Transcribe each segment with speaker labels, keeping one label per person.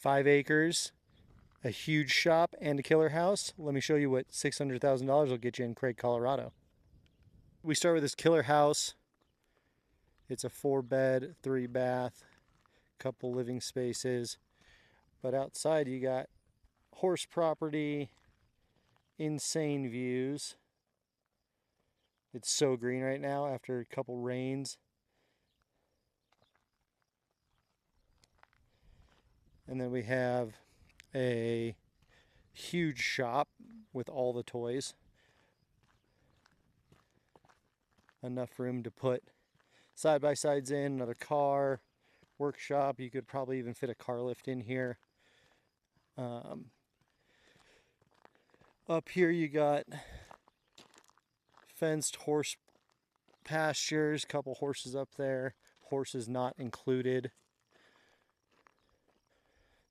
Speaker 1: 5 acres, a huge shop, and a killer house. Let me show you what $600,000 will get you in Craig, Colorado. We start with this killer house. It's a 4-bed, 3-bath, couple living spaces. But outside you got horse property, insane views. It's so green right now after a couple rains. And then we have a huge shop with all the toys. Enough room to put side-by-sides in, another car, workshop. You could probably even fit a car lift in here. Up here you got fenced horse pastures, couple horses up there. Horses not included.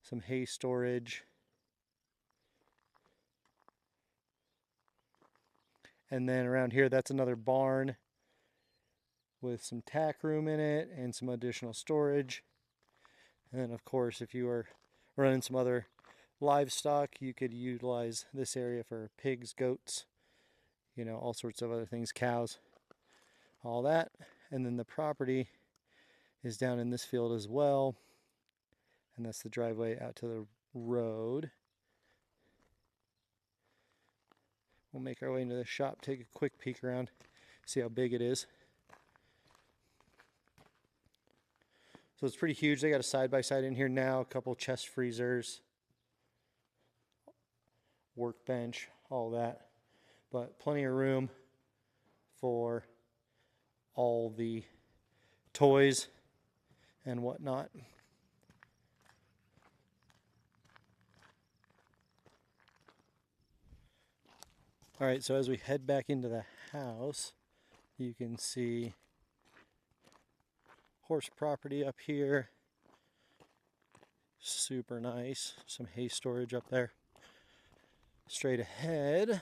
Speaker 1: Some hay storage. And then around here, that's another barn with some tack room in it and some additional storage. And then of course, if you are running some other livestock, you could utilize this area for pigs, goats, you know, all sorts of other things, cows, all that. And then the property is down in this field as well. And that's the driveway out to the road. We'll make our way into the shop, take a quick peek around, see how big it is. So it's pretty huge. They got a side-by-side in here now, a couple chest freezers, workbench, all that. But plenty of room for all the toys and whatnot. All right, so as we head back into the house, you can see horse property up here. Super nice. Some hay storage up there. Straight ahead,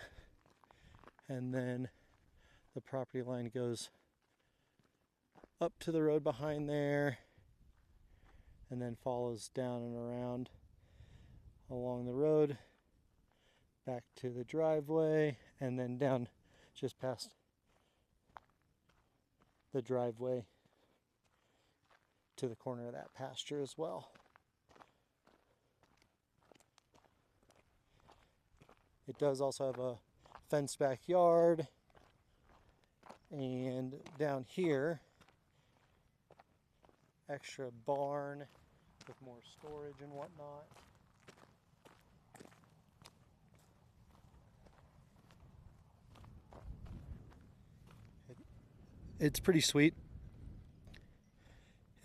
Speaker 1: and then the property line goes up to the road behind there, and then follows down and around along the road back to the driveway, and then down just past the driveway to the corner of that pasture as well. It does also have a fenced backyard, and down here, extra barn with more storage and whatnot. It's pretty sweet.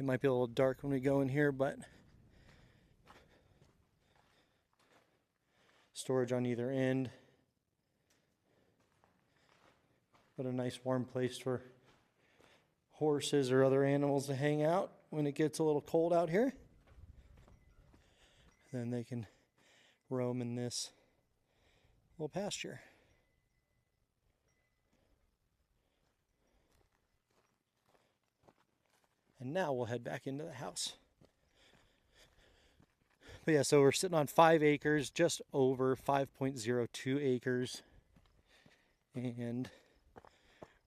Speaker 1: It might be a little dark when we go in here, but storage on either end. But a nice warm place for horses or other animals to hang out when it gets a little cold out here. Then they can roam in this little pasture. And now we'll head back into the house. But yeah, so we're sitting on 5 acres, just over 5.02 acres. And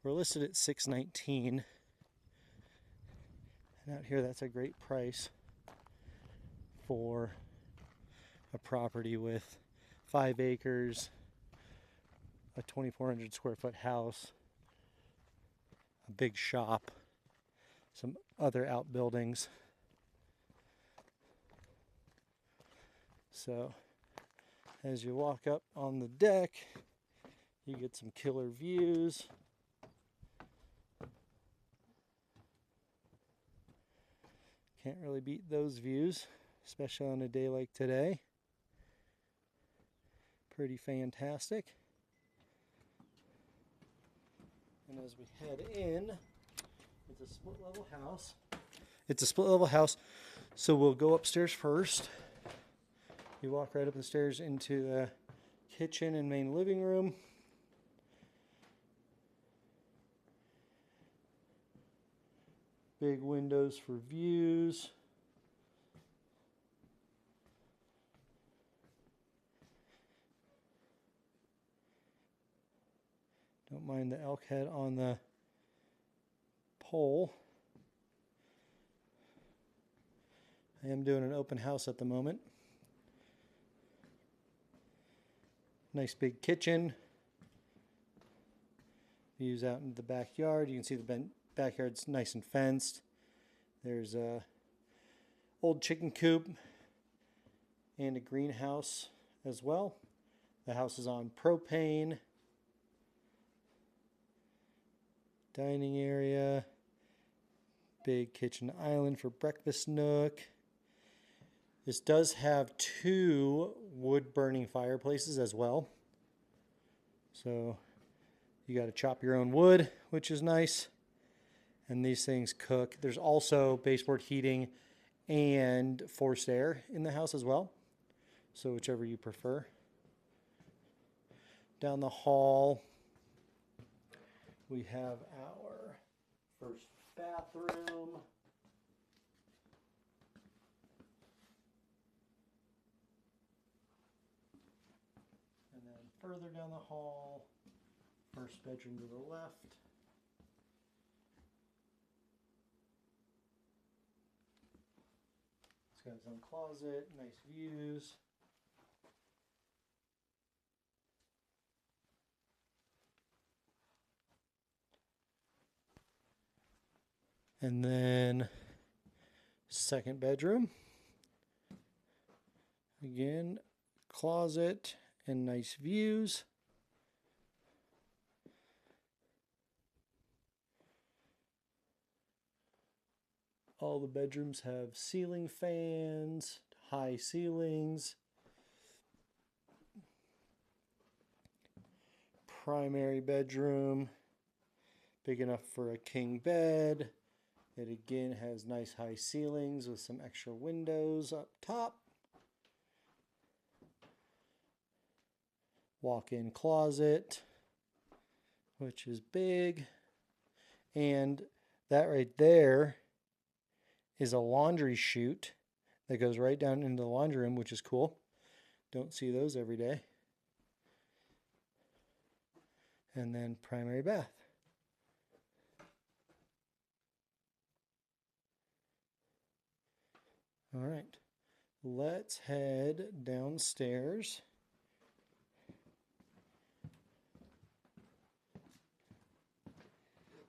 Speaker 1: we're listed at $619. And out here, that's a great price for a property with 5 acres, a 2,400 square foot house, a big shop, some other outbuildings. So as you walk up on the deck, you get some killer views. Can't really beat those views, especially on a day like today. Pretty fantastic. And as we head in, it's a split level house. It's a split level house, so we'll go upstairs first. You walk right up the stairs into the kitchen and main living room. Big windows for views. mind the elk head on the pole. I am doing an open house at the moment. Nice big kitchen. Views out into the backyard. You can see the backyard's nice and fenced. There's a old chicken coop and a greenhouse as well. The house is on propane. Dining area. Big kitchen island for breakfast nook. This does have 2 wood burning fireplaces as well. So you got to chop your own wood, which is nice. And these things cook. There's also baseboard heating and forced air in the house as well. So whichever you prefer. Down the hall, we have our first bathroom. And then further down the hall, first bedroom to the left. It's got its own closet, nice views. And then second bedroom. Again, closet and nice views. All the bedrooms have ceiling fans, high ceilings. Primary bedroom, big enough for a king bed. It again has nice high ceilings with some extra windows up top. Walk-in closet, which is big. And that right there is a laundry chute that goes right down into the laundry room, which is cool. Don't see those every day. And then primary bath. All right, let's head downstairs.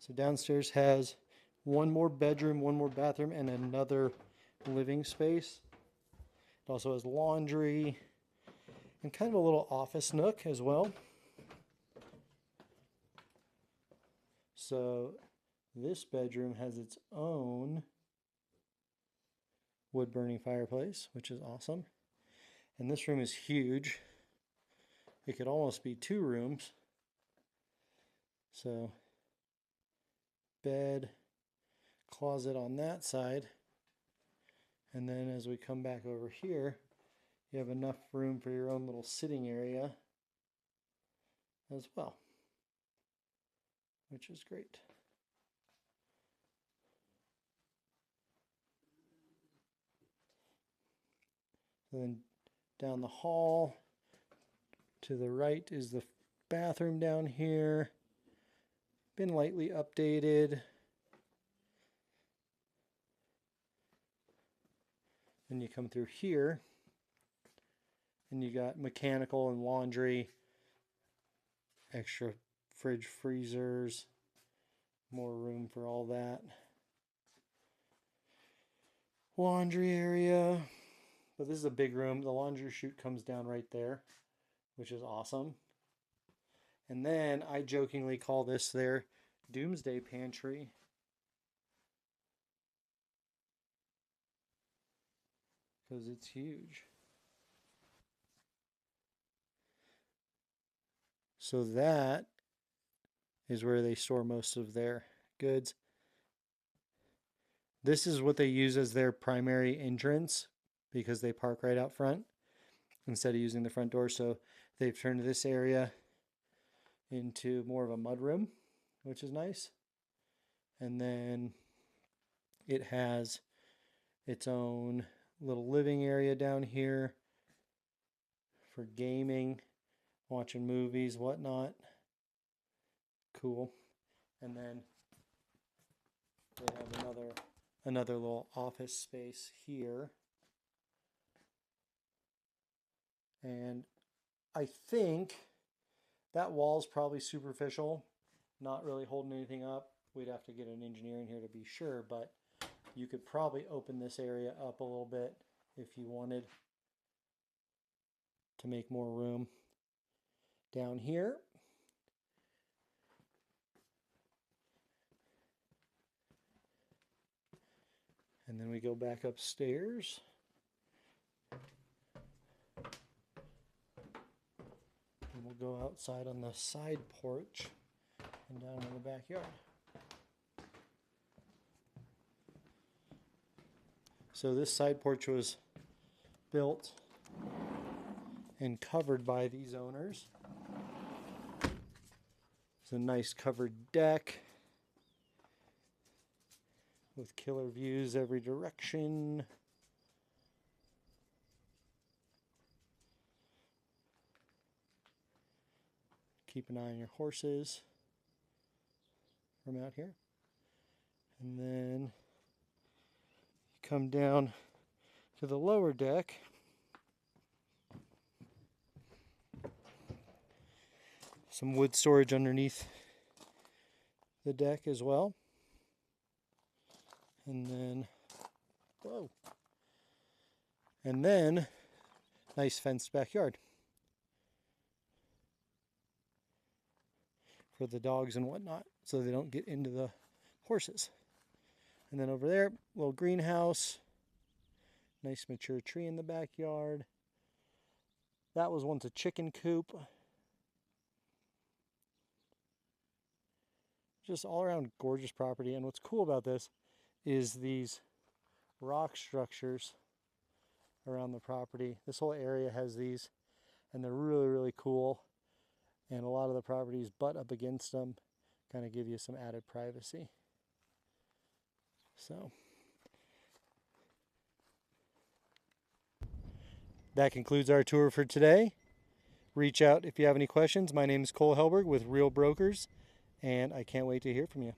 Speaker 1: So downstairs has 1 more bedroom, 1 more bathroom, and another living space. It also has laundry and kind of a little office nook as well. So this bedroom has its own wood burning fireplace, which is awesome. And this room is huge. It could almost be 2 rooms. So bed, closet on that side. And then as we come back over here, you have enough room for your own little sitting area as well, which is great. Then down the hall to the right is the bathroom down here. Been lightly updated. Then you come through here and you got mechanical and laundry, extra fridge, freezers, more room for all that. Laundry area. But this is a big room. The laundry chute comes down right there, which is awesome. And then I jokingly call this their doomsday pantry. Because it's huge. So that is where they store most of their goods. This is what they use as their primary entrance because they park right out front instead of using the front door. So they've turned this area into more of a mudroom, which is nice. And then it has its own little living area down here for gaming, watching movies, whatnot. cool. And then they have another little office space here. And I think that wall's probably superficial, not really holding anything up. We'd have to get an engineer in here to be sure, but you could probably open this area up a little bit if you wanted to make more room down here. And then we go back upstairs. And we'll go outside on the side porch and down in the backyard. So this side porch was built and covered by these owners. It's a nice covered deck with killer views every direction. Keep an eye on your horses from out here. And then you come down to the lower deck. Some wood storage underneath the deck as well. And then, whoa. And then, nice fenced backyard for the dogs and whatnot, so they don't get into the horses. And then over there, little greenhouse. Nice mature tree in the backyard. That was once a chicken coop. Just all around gorgeous property. And what's cool about this is these rock structures around the property. This whole area has these, and they're really, really cool. And a lot of the properties butt up against them, kind of give you some added privacy. So that concludes our tour for today. Reach out if you have any questions. My name is Cole Helberg with Real Brokers, and I can't wait to hear from you.